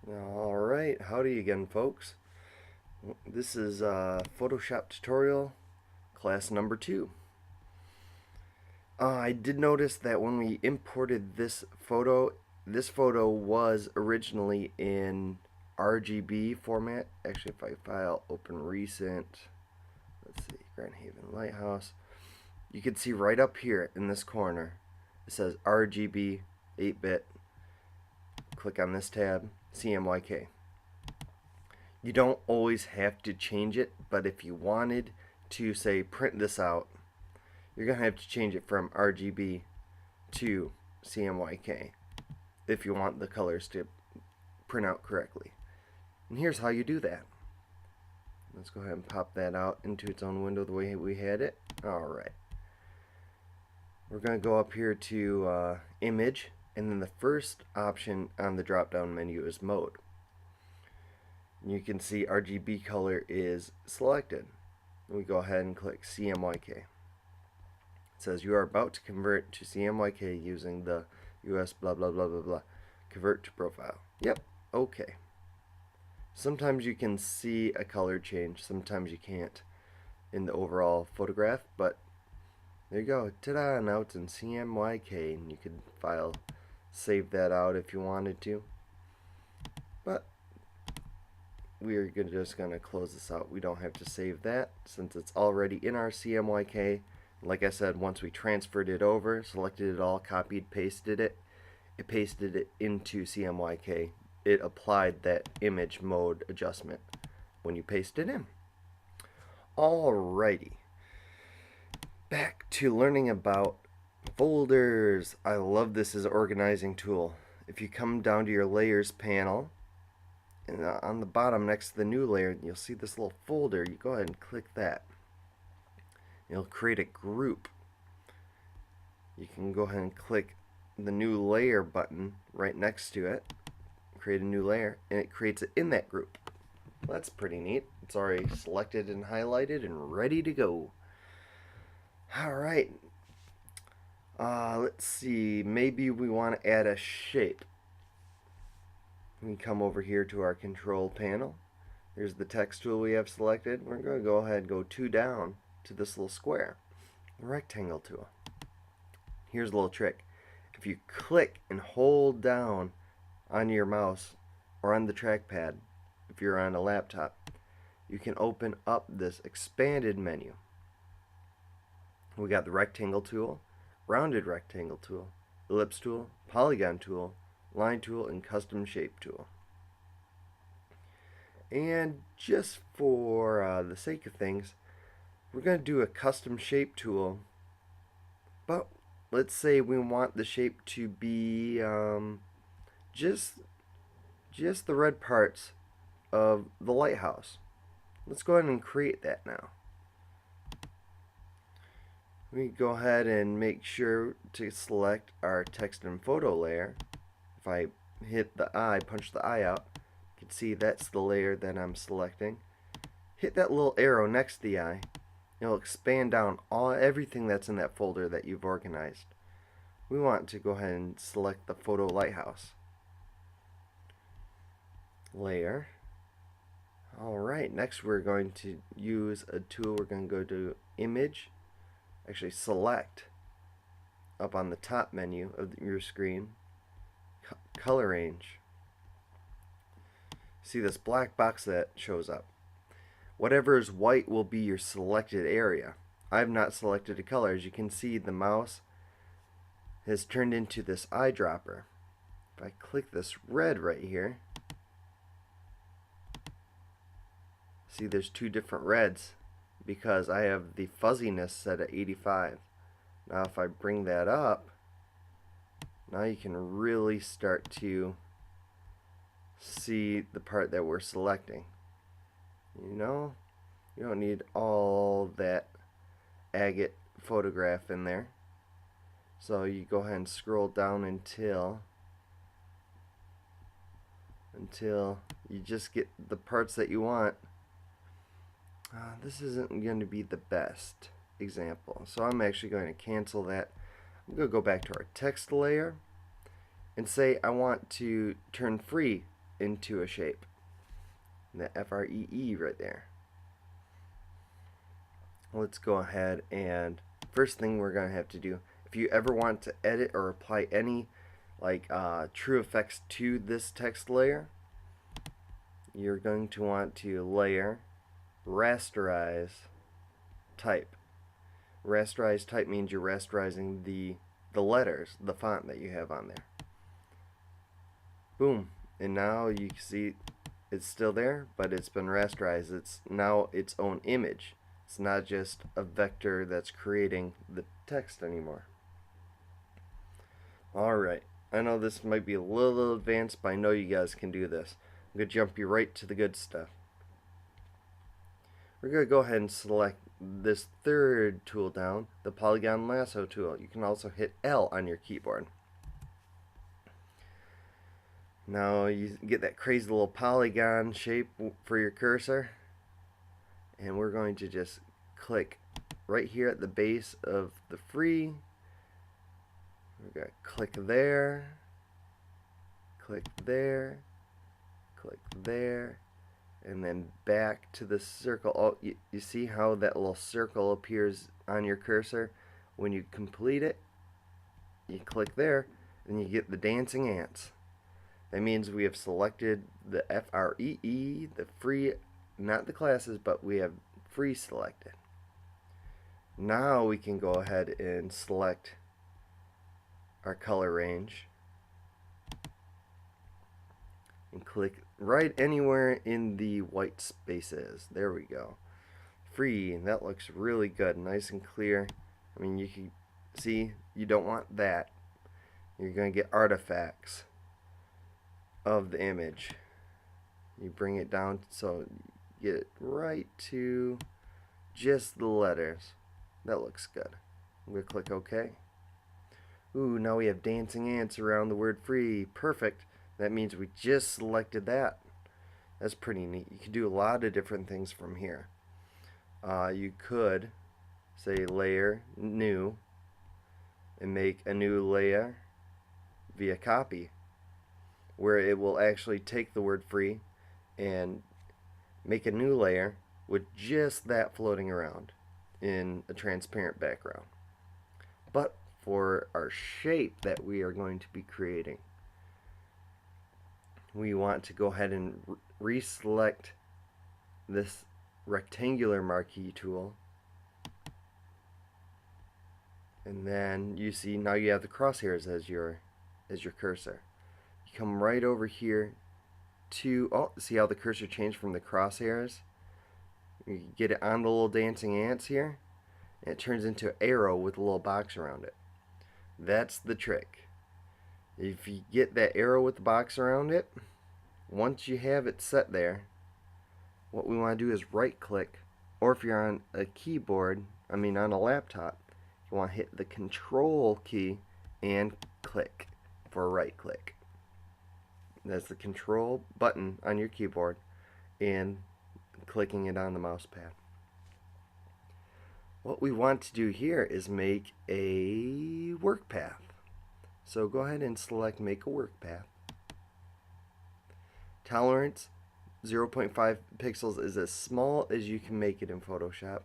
Alright, howdy again, folks. This is Photoshop tutorial class number 2. I did notice that when we imported this photo was originally in RGB format. Actually, if I file open recent, let's see, Grand Haven Lighthouse, you can see right up here in this corner, it says RGB 8-bit. Click on this tab, CMYK. You don't always have to change it, but if you wanted to, say, print this out, you're going to have to change it from RGB to CMYK if you want the colors to print out correctly. And here's how you do that. Let's go ahead and pop that out into its own window the way we had it. Alright. We're going to go up here to Image, and then the first option on the drop down menu is Mode. You can see RGB color is selected. We go ahead and click CMYK. It says you are about to convert to CMYK using the US blah blah blah blah blah. Convert to profile. Yep, okay. Sometimes you can see a color change, sometimes you can't in the overall photograph, but there you go. Ta-da! Now it's in CMYK, and you could save that out if you wanted to. But we're just going to close this out. We don't have to save that since it's already in our CMYK. Like I said, once we transferred it over, selected it all, copied, pasted it, it pasted it into CMYK. It applied that image mode adjustment when you paste it in. Alrighty. Back to learning about folders. I love this as an organizing tool. If you come down to your layers panel, and on the bottom next to the new layer, you'll see this little folder. You go ahead and click that. It'll create a group. You can go ahead and click the new layer button right next to it, create a new layer, and it creates it in that group. Well, that's pretty neat. It's already selected and highlighted and ready to go. Alright, let's see, maybe we want to add a shape. We can come over here to our control panel. There's the text tool we have selected. We're going to go ahead and go 2 down to this little square, the rectangle tool. Here's a little trick. If you click and hold down on your mouse or on the trackpad, if you're on a laptop, you can open up this expanded menu. We got the rectangle tool, rounded rectangle tool, ellipse tool, polygon tool, line tool, and custom shape tool. And just for the sake of things, we're going to do a custom shape tool, but let's say we want the shape to be just the red parts of the lighthouse. Let's go ahead and create that now. We go ahead and make sure to select our text and photo layer. If I hit the eye, punch the eye out, you can see that's the layer that I'm selecting. Hit that little arrow next to the eye. It'll expand down everything that's in that folder that you've organized. We want to go ahead and select the photo lighthouse layer. Alright, next we're going to use a tool. We're going to go to Image, actually select up on the top menu of your screen, color range. See this black box that shows up. Whatever is white will be your selected area. I've not selected a color. As you can see, the mouse has turned into this eyedropper. If I click this red right here, see there's 2 different reds because I have the fuzziness set at 85. Now if I bring that up, now you can really start to see the part that we're selecting. You know, you don't need all that agate photograph in there. So you go ahead and scroll down until you just get the parts that you want. This isn't going to be the best example, so I'm actually going to cancel that. I'm going to go back to our text layer and say I want to turn free into a shape. And the FREE right there. Let's go ahead and first thing we're going to have to do, if you ever want to edit or apply any true effects to this text layer, you're going to want to layer, rasterize, type. Rasterize type means you're rasterizing the letters, the font that you have on there. Boom. And now you can see it's still there, but it's been rasterized. It's now its own image. It's not just a vector that's creating the text anymore. Alright, I know this might be a little advanced, but I know you guys can do this. I'm going to jump you right to the good stuff. We're going to go ahead and select this third tool down, the polygon lasso tool. You can also hit L on your keyboard. Now you get that crazy little polygon shape for your cursor. And we're going to just click right here at the base of the free. We're going to click there, click there, click there, and then back to the circle. Oh, you see how that little circle appears on your cursor? When you complete it, you click there, and you get the dancing ants. That means we have selected the FREE, the free, not the classes, but we have free selected. Now we can go ahead and select our color range and click right anywhere in the white spaces. There we go. Free, and that looks really good, nice and clear. I mean, you can see you don't want that. You're going to get artifacts of the image. You bring it down so you get it right to just the letters. That looks good. I'm going to click OK. Ooh, now we have dancing ants around the word free. Perfect. That means we just selected that. That's pretty neat. You can do a lot of different things from here. You could say layer, new, and make a new layer via copy, where it will actually take the word free and make a new layer with just that floating around in a transparent background. But for our shape that we are going to be creating, we want to go ahead and reselect this rectangular marquee tool, and then you see now you have the crosshairs as your cursor. You come right over here to see how the cursor changed from the crosshairs. You get it on the little dancing ants here, and it turns into an arrow with a little box around it. That's the trick. If you get that arrow with the box around it, once you have it set there, what we want to do is right click, or if you're on a keyboard, on a laptop, you want to hit the control key and click for a right click. That's the control button on your keyboard and clicking it on the mouse pad. What we want to do here is make a work path. So go ahead and select make a work path. Tolerance 0.5 pixels is as small as you can make it in Photoshop,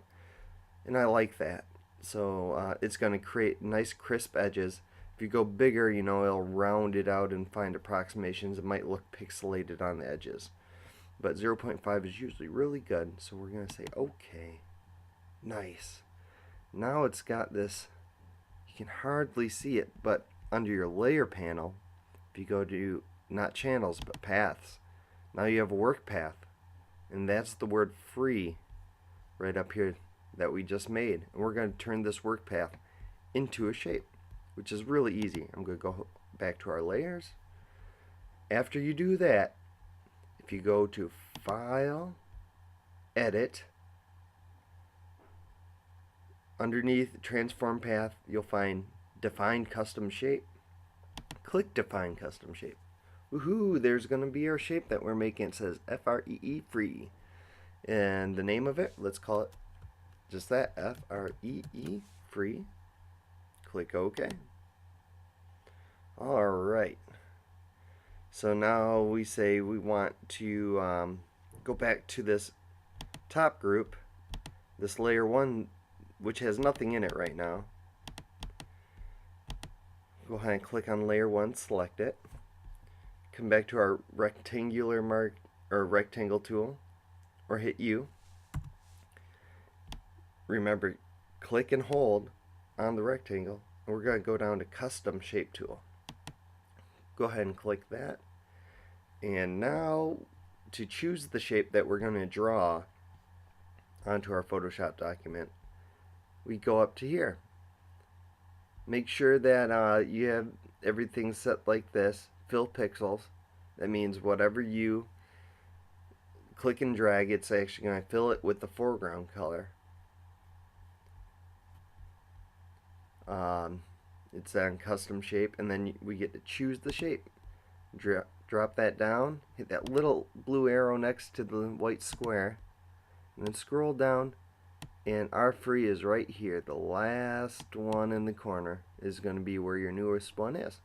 and I like that. So it's going to create nice crisp edges. If you go bigger, it'll round it out and find approximations. It might look pixelated on the edges, but 0.5 is usually really good. So we're going to say okay. Nice. Now it's got this, you can hardly see it, but under your layer panel, if you go to not channels but paths, now you have a work path, and that's the word free right up here that we just made. And we're going to turn this work path into a shape, which is really easy. I'm going to go back to our layers. After you do that, if you go to File, Edit, underneath Transform Path, you'll find Define Custom Shape. Click Define Custom Shape. Woohoo! There's going to be our shape that we're making. It says FREE free. And the name of it, let's call it just that, FREE free. Click OK. Alright. So now we say we want to go back to this top group, this layer 1, which has nothing in it right now. Go ahead and click on layer 1, select it. Come back to our rectangular mark or rectangle tool, or hit U. Remember, click and hold on the rectangle, and we're going to go down to custom shape tool. Go ahead and click that. And now to choose the shape that we're going to draw onto our Photoshop document, we go up to here. Make sure that you have everything set like this. Fill pixels. That means whatever you click and drag, it's actually going to fill it with the foreground color. It's on custom shape, and then we get to choose the shape. Drop that down, hit that little blue arrow next to the white square, and then scroll down, and our free is right here. The last one in the corner is going to be where your newest one is.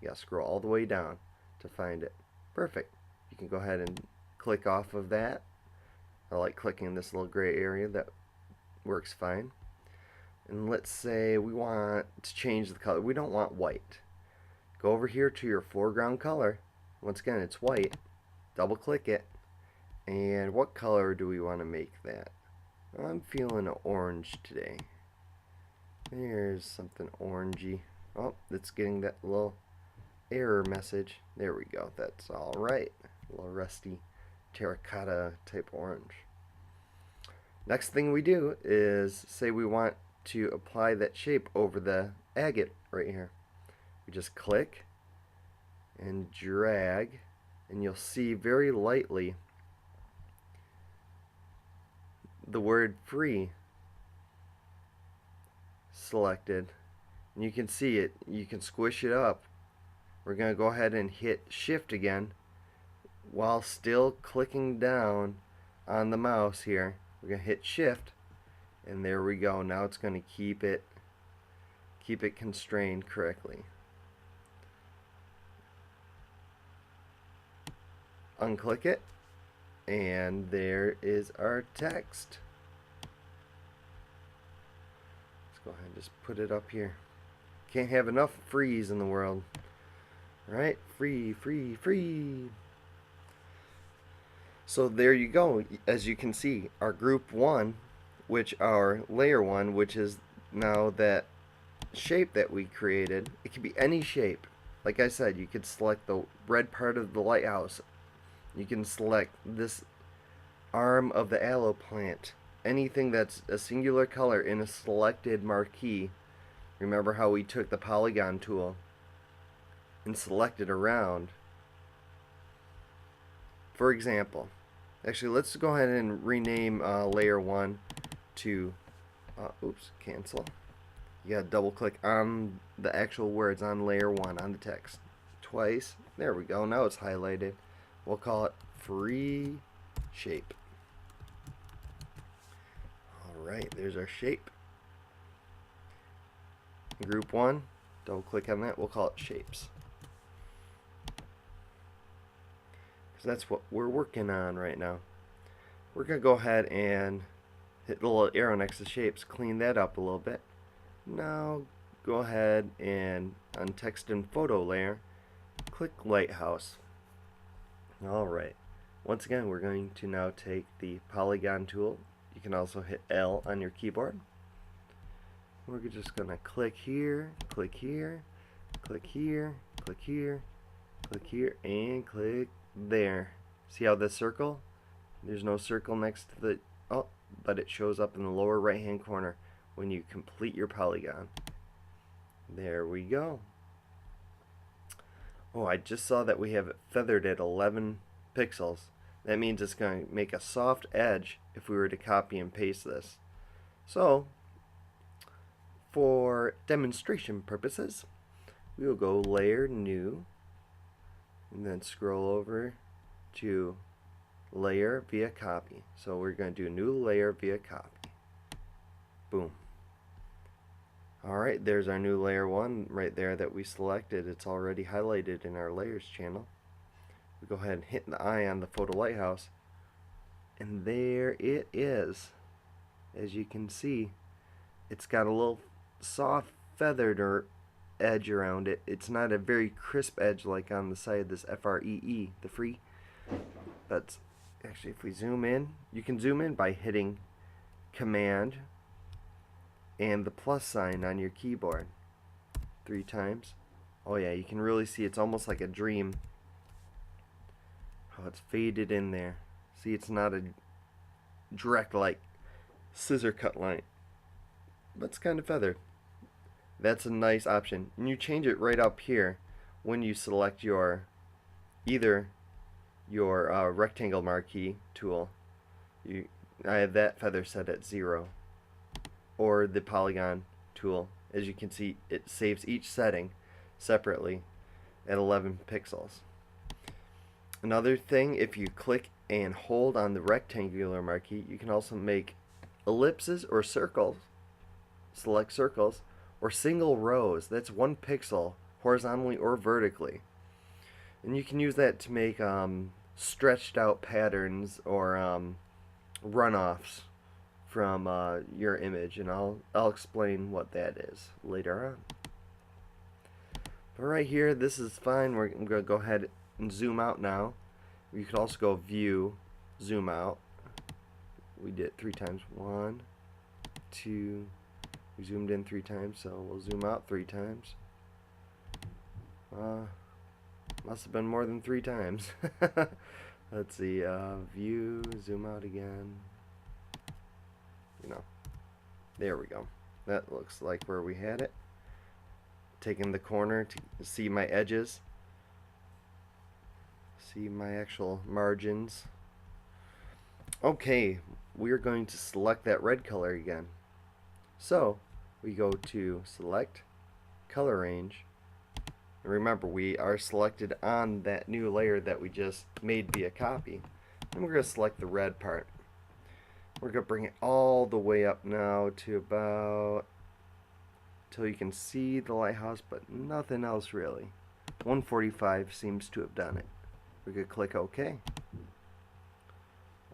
You gotta scroll all the way down to find it. Perfect. You can go ahead and click off of that. I like clicking this little gray area. That works fine. And let's say we want to change the color. We don't want white. Go over here to your foreground color. Once again, it's white. Double click it. And what color do we want to make that? I'm feeling orange today. There's something orangey. Oh, it's getting that little error message. There we go. That's all right. A little rusty terracotta type orange. Next thing we do is say we want to apply that shape over the agate right here. We just click and drag, and you'll see very lightly the word free selected, and you can see it. You can squish it up. We're going to go ahead and hit shift again while still clicking down on the mouse here. We're going to hit shift, and there we go. Now it's going to keep it constrained correctly. Unclick it, and there is our text. Let's go ahead and just put it up here. Can't have enough frees in the world. Right? Free, free, free. So there you go. As you can see, our group 1, which our layer 1, which is now that shape that we created, it can be any shape. Like I said, you could select the red part of the lighthouse. You can select this arm of the aloe plant. Anything that's a singular color in a selected marquee. Remember how we took the polygon tool and selected around. For example, actually let's go ahead and rename layer 1 to cancel. You gotta double click on the actual words on layer 1 on the text twice. There we go. Now it's highlighted. We'll call it free shape. Alright, there's our shape. Group 1, double click on that, we'll call it shapes. Because that's what we're working on right now. We're going to go ahead and hit the little arrow next to shapes, clean that up a little bit. Now go ahead and on text and photo layer, click lighthouse. Alright, once again we're going to now take the polygon tool. You can also hit L on your keyboard. We're just going to click here, click here, click here, click here, click here, and click there. See how the circle? There's no circle next to the, but it shows up in the lower right hand corner when you complete your polygon. There we go. Oh, I just saw that we have it feathered at 11 pixels. That means it's going to make a soft edge if we were to copy and paste this. So, for demonstration purposes, we will go layer new, and then scroll over to layer via copy. So we're going to do a new layer via copy. Boom. Alright, there's our new layer 1 right there that we selected. It's already highlighted in our layers channel. We go ahead and hit the eye on the photo lighthouse, and there it is. As you can see, it's got a little soft feathered or edge around it. It's not a very crisp edge like on the side of this FREE, the free. But actually, if we zoom in, you can zoom in by hitting Command and the plus sign on your keyboard 3 times. Oh yeah, you can really see it's almost like a dream. How it's faded in there. See, it's not a direct like scissor cut line, but it's kind of feathered. That's a nice option. And you change it right up here when you select your either your rectangle marquee tool. I have that feather set at 0, or the polygon tool. As you can see, it saves each setting separately at 11 pixels. Another thing, if you click and hold on the rectangular marquee, you can also make ellipses or circles, select circles, or single rows. That's 1 pixel horizontally or vertically. And you can use that to make stretched out patterns or runoffs from your image, and I'll explain what that is later on. But right here, this is fine. I'm going to go ahead and zoom out now. You could also go view, zoom out. We did it 3 times. 1, 2. We zoomed in 3 times, so we'll zoom out 3 times. Must have been more than 3 times. Let's see. View, zoom out again. There we go. That looks like where we had it. Taking the corner to see my edges, see my actual margins. Okay, we're going to select that red color again. So we go to select color range, and remember we are selected on that new layer that we just made via copy, and we're going to select the red part. We're going to bring it all the way up now to about till you can see the lighthouse, but nothing else really. 145 seems to have done it. We could click OK.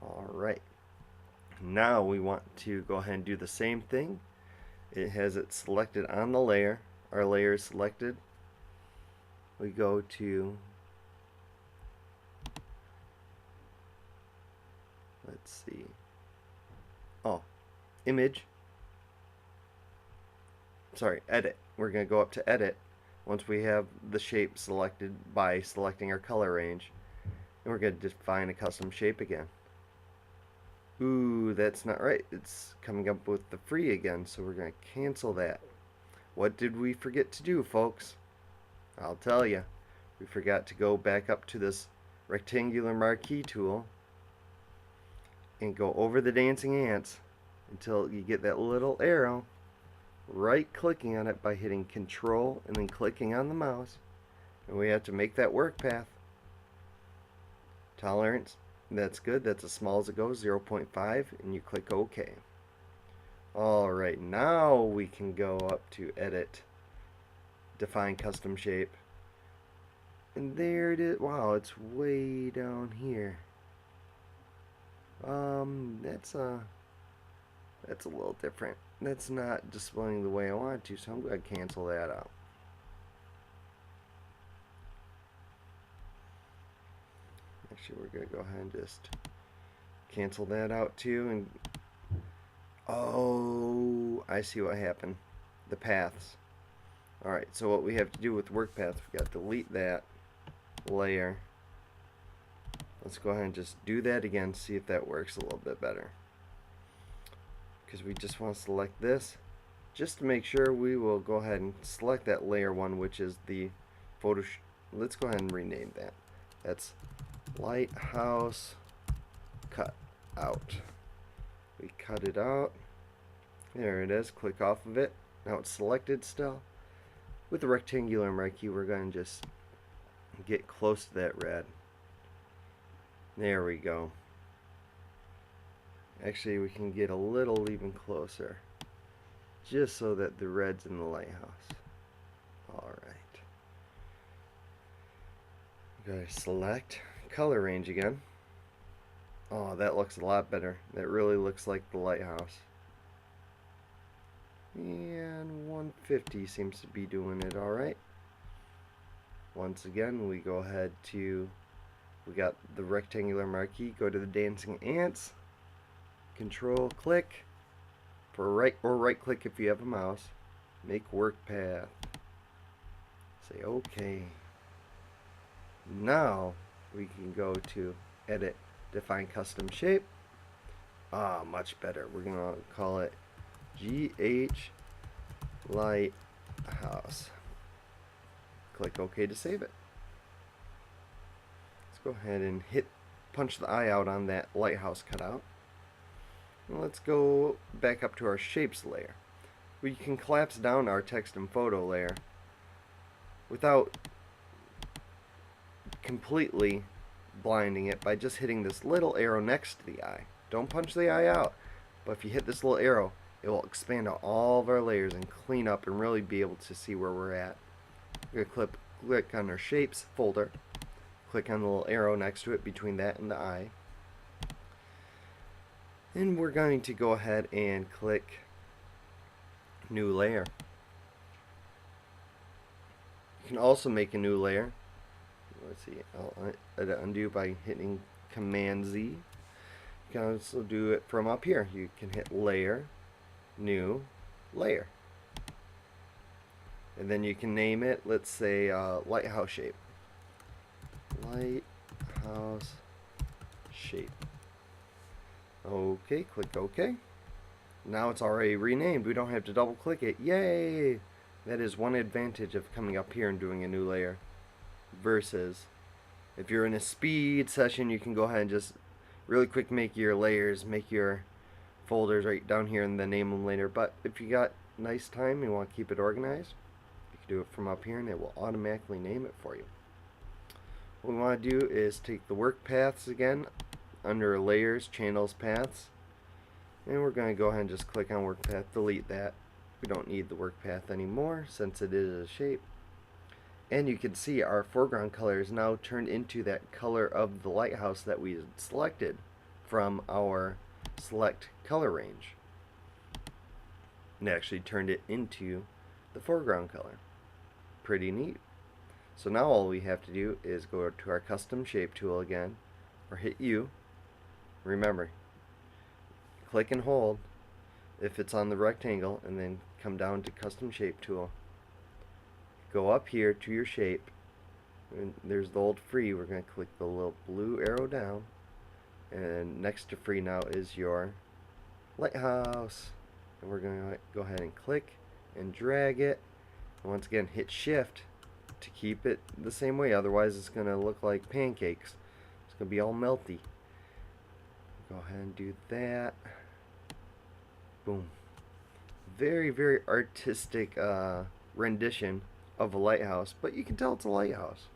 Alright, now we want to go ahead and do the same thing. It has it selected on the layer. Our layer is selected. We go to, let's see, image, edit. We're going to go up to edit once we have the shape selected by selecting our color range, and we're going to define a custom shape again. Ooh, that's not right. It's coming up with the free again, so we're going to cancel that. What did we forget to do, folks? I'll tell you. We forgot to go back up to this rectangular marquee tool and go over the dancing ants until you get that little arrow, right clicking on it by hitting Control and then clicking on the mouse, and we have to make that work path. Tolerance, that's good, that's as small as it goes, 0.5, and you click OK. Alright, now we can go up to edit, define custom shape, and there it is. Wow, it's way down here. That's a little different. That's not displaying the way I want it to, so I'm going to cancel that out. Actually, we're going to go ahead and just cancel that out too. And oh, I see what happened. The paths. Alright, so what we have to do with work path, we got to delete that layer. Let's go ahead and just do that again, see if that works a little bit better. Because we just want to select this. Just to make sure, we will go ahead and select that layer 1, which is the photo. Let's go ahead and rename that. That's lighthouse cut out. We cut it out. There it is. Click off of it. Now it's selected still. With the rectangular marquee, we're going to just get close to that red. There we go. Actually, we can get a little even closer, just so that the red's in the lighthouse. Alright. Go to select, color range again. Oh, that looks a lot better. That really looks like the lighthouse. And 150 seems to be doing it alright. Once again, we go ahead to, we got the rectangular marquee, go to the dancing ants, control click for right, or right click if you have a mouse, make work path, say OK. Now we can go to edit, define custom shape. Ah, much better. We're gonna call it GH Lighthouse. Click OK to save it. Let's go ahead and punch the eye out on that lighthouse cutout. And let's go back up to our shapes layer. We can collapse down our text and photo layer without completely blinding it by just hitting this little arrow next to the eye. Don't punch the eye out, but if you hit this little arrow, it will expand out all of our layers and clean up and really be able to see where we're at. We're going to click on our shapes folder, click on the little arrow next to it between that and the eye, and we're going to go ahead and click new layer. You can also make a new layer. Let's see, I'll undo by hitting Command Z. You can also do it from up here. You can hit layer, new, layer. And then you can name it, let's say lighthouse shape. Lighthouse shape. Okay, click OK. Now it's already renamed. We don't have to double click it. Yay! That is one advantage of coming up here and doing a new layer. Versus if you're in a speed session, you can go ahead and just really quick make your layers, make your folders right down here and then name them later. But if you got nice time and you want to keep it organized, you can do it from up here and it will automatically name it for you. What we want to do is take the work paths again under layers, channels, paths, and we're going to go ahead and just click on work path, delete that. We don't need the work path anymore since it is a shape. And you can see our foreground color is now turned into that color of the lighthouse that we selected from our select color range. And actually turned it into the foreground color. Pretty neat. So now all we have to do is go to our custom shape tool again, or hit U. Remember, click and hold if it's on the rectangle, and then come down to custom shape tool. Go up here to your shape, and there's the old free. We're going to click the little blue arrow down, and next to free now is your lighthouse, and we're going to go ahead and click and drag it, and once again hit shift to keep it the same way, otherwise it's going to look like pancakes. It's going to be all melty. Go ahead and do that. Boom. Very, very artistic rendition of a lighthouse, but you can tell it's a lighthouse.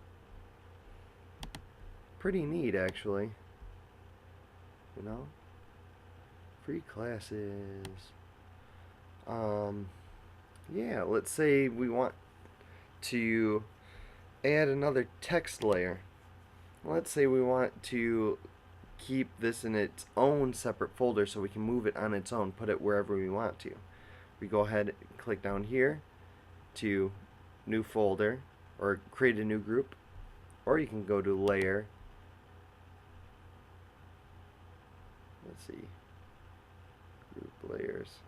Pretty neat, actually. You know? Free classes. Yeah, let's say we want to add another text layer. Let's say we want to keep this in its own separate folder so we can move it on its own, put it wherever we want to. We go ahead and click down here to new folder, or create a new group, or you can go to layer, let's see, group layers,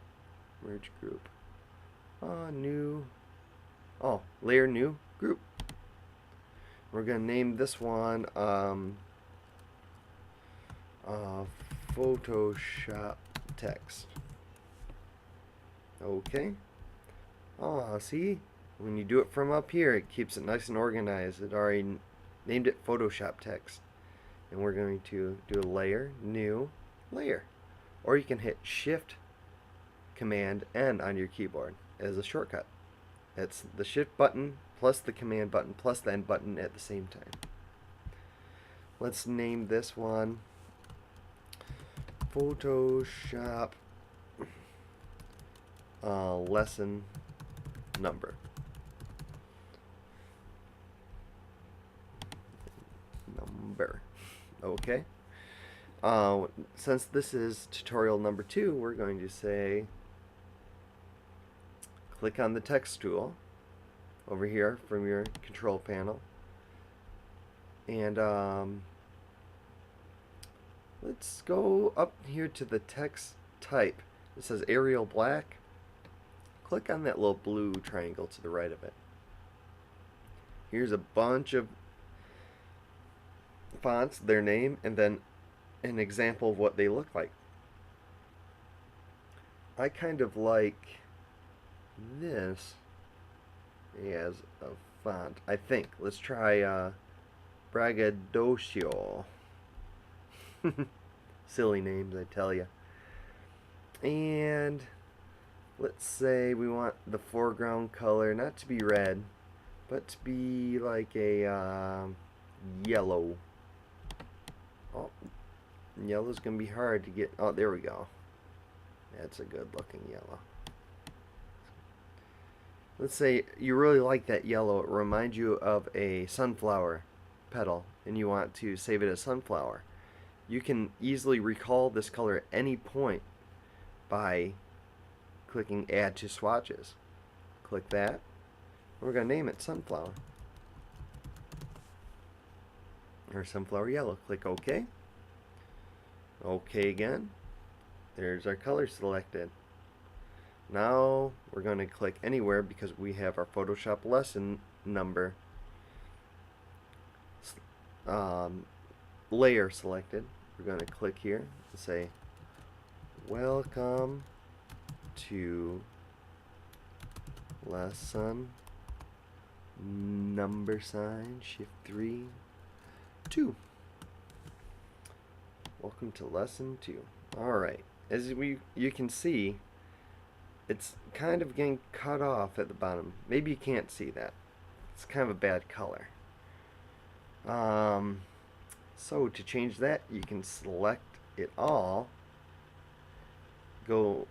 merge group, new, layer, new group. We're going to name this one Photoshop text. Okay. See? When you do it from up here, it keeps it nice and organized. It already named it Photoshop text. And we're going to do a layer, new, layer. Or you can hit Shift, Command, N on your keyboard as a shortcut. It's the Shift button plus the Command button plus the N button at the same time. Let's name this one Photoshop lesson number. Okay. Since this is tutorial number 2, we're going to say click on the text tool over here from your control panel, and let's go up here to the text type. It says Arial Black. Click on that little blue triangle to the right of it. Here's a bunch of fonts, their name, and then an example of what they look like. I kind of like this as a font, I think. Let's try Braggadocio. Silly names, I tell you. And let's say we want the foreground color not to be red, but to be like a yellow. Oh, yellow's gonna be hard to get. Oh, there we go. That's a good looking yellow. Let's say you really like that yellow. It reminds you of a sunflower petal, and you want to save it as sunflower. You can easily recall this color at any point by clicking Add to Swatches. Click that. We're going to name it Sunflower. Or Sunflower Yellow. Click OK. OK again. There's our color selected. Now we're going to click anywhere because we have our Photoshop lesson number layer selected. We're going to click here and say welcome to lesson number sign shift 3 2. Welcome to lesson 2. Alright, as you can see, it's kind of getting cut off at the bottom. Maybe you can't see that. It's kind of a bad color. So to change that, you can select it all. Go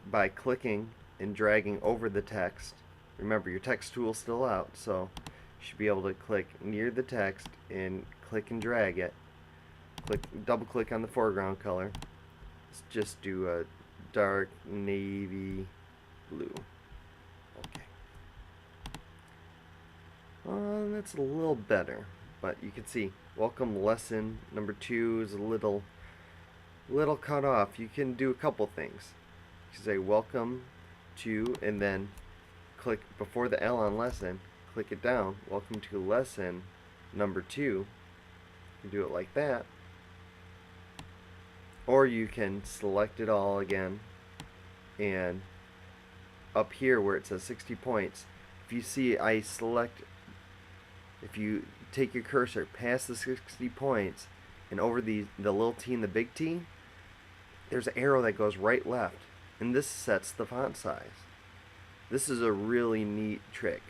by clicking and dragging over the text. Remember, your text tool's still out, so you should be able to click near the text and click and drag it. Double click on the foreground color. Let's just do a dark navy blue. Okay. That's a little better, but you can see welcome lesson number 2 is a little cut off. You can do a couple things. You can say welcome to, and then click before the L on lesson, click it down, welcome to lesson number 2. You can do it like that. Or you can select it all again, and up here where it says 60 points, if you see if you take your cursor past the 60 points and over the little T and the big T, there's an arrow that goes right left, and this sets the font size. This is a really neat trick.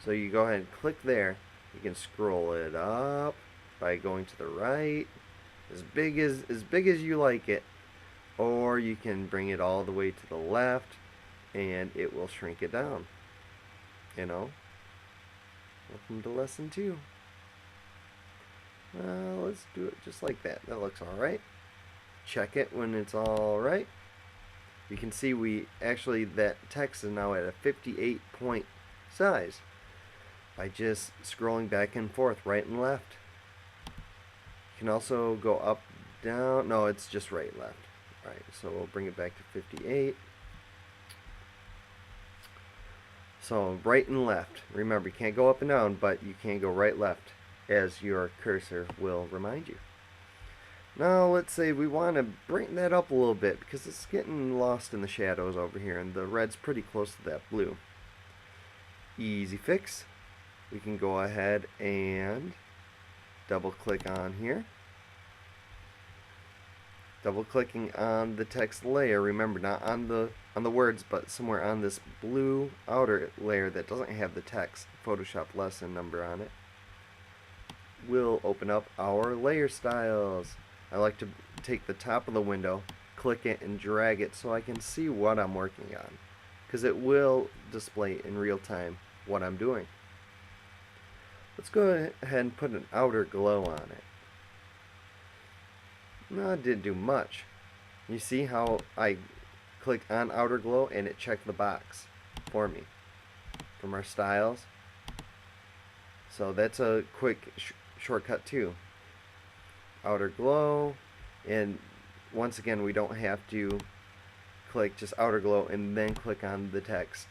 So you go ahead and click there. You can scroll it up by going to the right, as big as you like it, or you can bring it all the way to the left and it will shrink it down. You know, welcome to lesson 2. Let's do it just like that. That looks alright. Check it when it's alright. You can see that text is now at a 58 point size by just scrolling back and forth, right and left. You can also go up, down. No, it's just right and left. Alright, so we'll bring it back to 58. So right and left. Remember, you can't go up and down, but you can go right left, as your cursor will remind you. Now let's say we want to bring that up a little bit because it's getting lost in the shadows over here, and the red's pretty close to that blue. Easy fix. We can go ahead and double click on here. Double clicking on the text layer, remember, not on the words, but somewhere on this blue outer layer that doesn't have the text Photoshop lesson number on it, will open up our layer styles. I like to take the top of the window, click it, and drag it so I can see what I'm working on, because it will display in real time what I'm doing. Let's go ahead and put an outer glow on it. No, it didn't do much. You see how I click on outer glow and it checked the box for me from our styles. So that's a quick shortcut too. Outer glow, and once again we don't have to click just outer glow and then click on the text.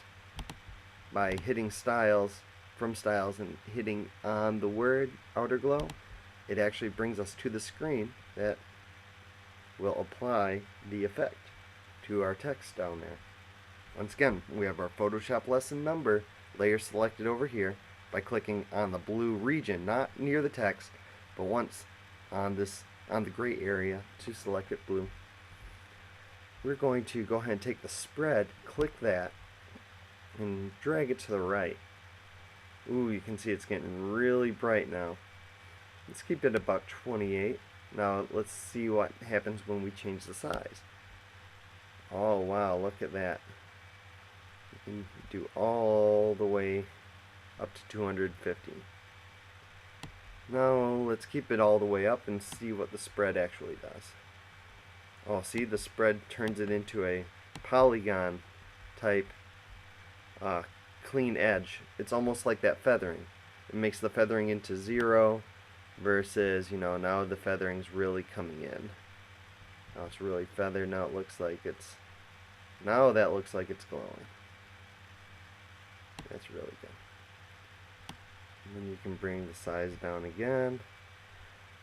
By hitting styles, from styles, and hitting on the word outer glow, it actually brings us to the screen that will apply the effect to our text down there. Once again, we have our Photoshop lesson number layer selected over here by clicking on the blue region, not near the text, but once on the gray area to select it blue. We're going to go ahead and take the spread, click that, and drag it to the right. Ooh, you can see it's getting really bright now. Let's keep it about 28. Now let's see what happens when we change the size. Oh wow, look at that. You can do all the way up to 250. Now let's keep it all the way up and see what the spread actually does. Oh, see, the spread turns it into a polygon type clean edge. It's almost like that feathering. It makes the feathering into 0 versus, you know, now the feathering's really coming in. Now it's really feathered. Now it looks like it's, now that looks like it's glowing. That's really good. And then you can bring the size down again.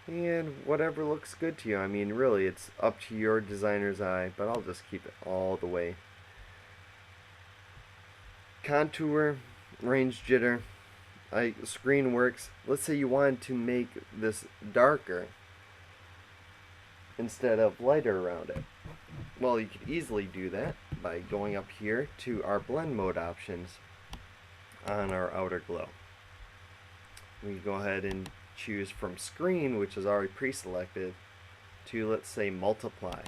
And whatever looks good to you. I mean, really, it's up to your designer's eye, but I'll just keep it all the way. Contour, range jitter, screen works. Let's say you wanted to make this darker instead of lighter around it. Well, you could easily do that by going up here to our blend mode options on our outer glow. We go ahead and choose from screen, which is already pre-selected, to, let's say, multiply.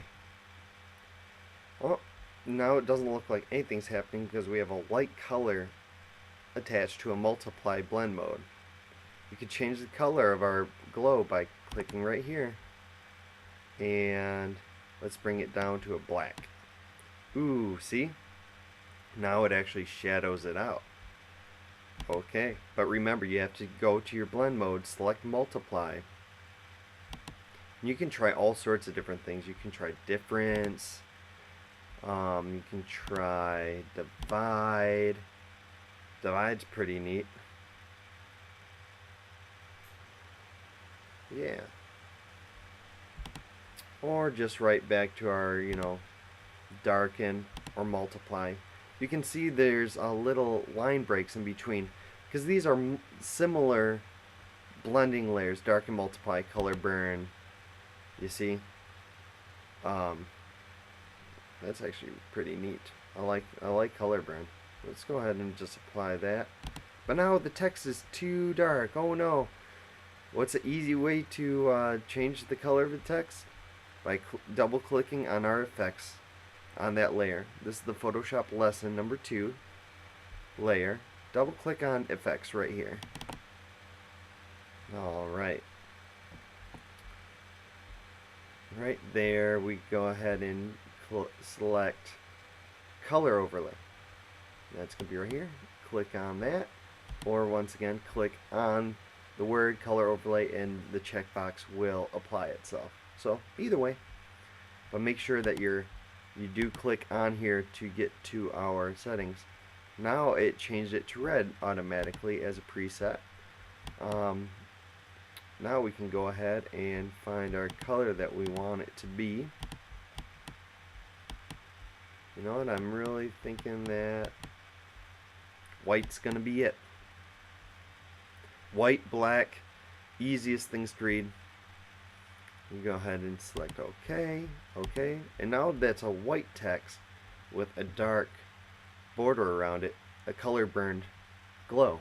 Well, now it doesn't look like anything's happening because we have a light color attached to a multiply blend mode. You could change the color of our glow by clicking right here, and let's bring it down to a black. Ooh, see? Now it actually shadows it out. Okay, but remember, you have to go to your blend mode, select multiply. You can try all sorts of different things. You can try difference. You can try divide. Divide's pretty neat. Yeah. Or just right back to our, you know, darken or multiply. You can see there's a little line breaks in between because these are similar blending layers. Darken, multiply, color, burn. You see? That's actually pretty neat. I like color burn. Let's go ahead and just apply that. But now the text is too dark. Oh no! What's an easy way to change the color of the text? By double clicking on our effects on that layer. This is the Photoshop lesson number 2 layer. Double click on effects right here. Alright. Right there we go ahead and select color overlay. That's going to be right here. Click on that. Or once again click on the word color overlay and the checkbox will apply itself. So either way. But make sure that you do click on here to get to our settings. Now it changed it to red automatically as a preset. Now we can go ahead and find our color that we want it to be. You know what, I'm really thinking that white's gonna be it. White, black, easiest things to read. You go ahead and select OK, OK, and now that's a white text with a dark border around it, a color burned glow.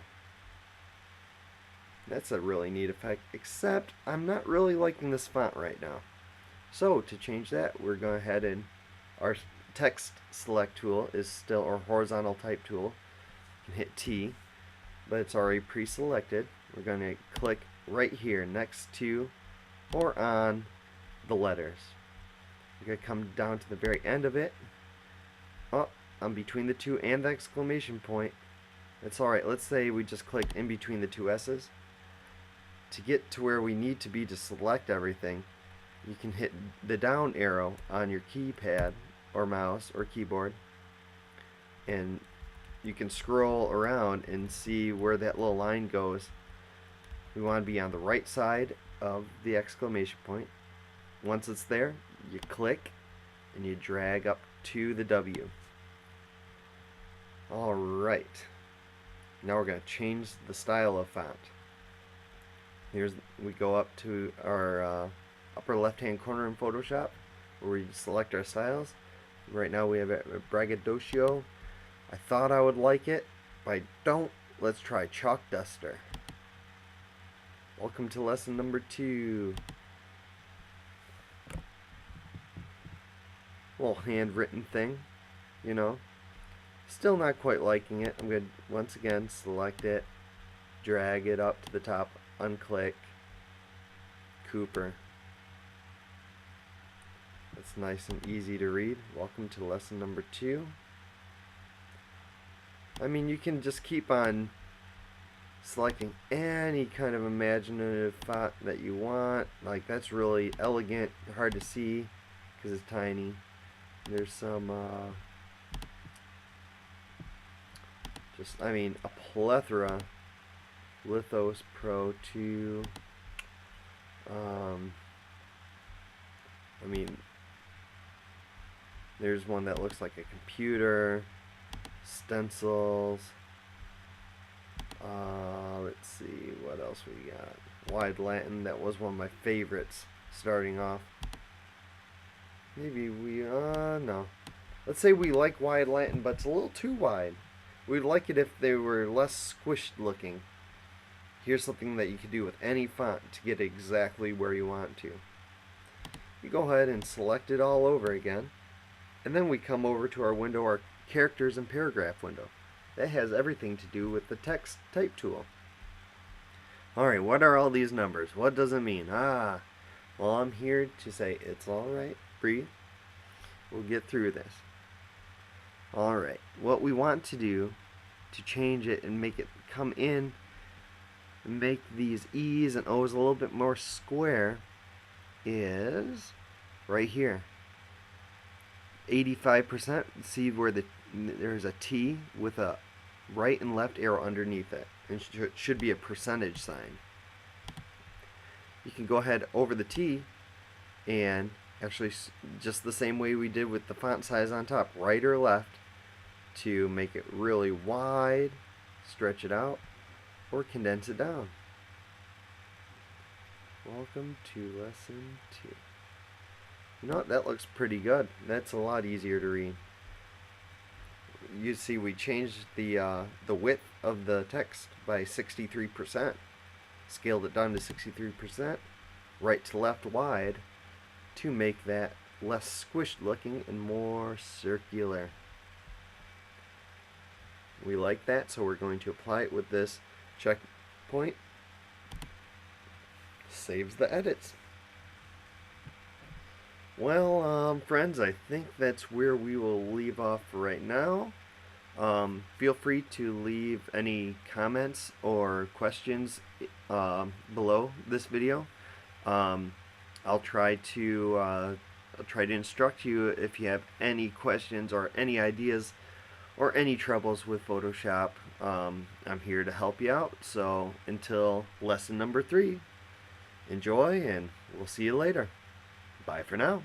That's a really neat effect, except I'm not really liking this font right now. So to change that, we're going ahead and our text select tool is still our horizontal type tool. You can hit T, but it's already pre-selected. We're going to click right here next to or on the letters. You're gonna come down to the very end of it. Oh, I'm between the 2 and the exclamation point. That's alright. Let's say we just click in between the 2 S's. To get to where we need to be to select everything, you can hit the down arrow on your keypad or mouse or keyboard, and you can scroll around and see where that little line goes. We want to be on the right side of the exclamation point. Once it's there, you click and you drag up to the W. Alright, now we're going to change the style of font. We go up to our upper left hand corner in Photoshop where we select our styles. Right now we have a braggadocio. I thought I would like it, but I don't. Let's try Chalk Duster. Welcome to lesson number 2. Little handwritten thing, you know. Still not quite liking it. I'm going to once again select it, drag it up to the top, unclick, Cooper. That's nice and easy to read. Welcome to lesson number 2. I mean, you can just keep on selecting any kind of imaginative font that you want. Like, that's really elegant, hard to see because it's tiny. There's some a plethora. Lithos Pro 2. There's one that looks like a computer. Stencils. Let's see what else we got. Wide Latin, that was one of my favorites starting off. Maybe no. Let's say we like Wide Latin, but it's a little too wide. We'd like it if they were less squished looking. Here's something that you can do with any font to get exactly where you want to. You go ahead and select it all over again, and then we come over to our window, our characters and paragraph window. That has everything to do with the text type tool. Alright, what are all these numbers? What does it mean? Well, I'm here to say it's alright. Breathe. We'll get through this. Alright, what we want to do to change it and make it come in and make these E's and O's a little bit more square is right here. 85%. See where there's a T with a right and left arrow underneath it. And it should be a percentage sign. You can go ahead over the T and actually just the same way we did with the font size on top, right or left, to make it really wide, stretch it out, or condense it down. Welcome to lesson 2. You know what? That looks pretty good. That's a lot easier to read. You see we changed the width of the text by 63%. Scaled it down to 63%, right to left wide, to make that less squished looking and more circular. We like that, so we're going to apply it with this checkpoint. Saves the edits. Well, friends, I think that's where we will leave off right now. Feel free to leave any comments or questions below this video. I'll try to instruct you if you have any questions or any ideas or any troubles with Photoshop. I'm here to help you out. So until lesson number 3, enjoy, and we'll see you later. Bye for now.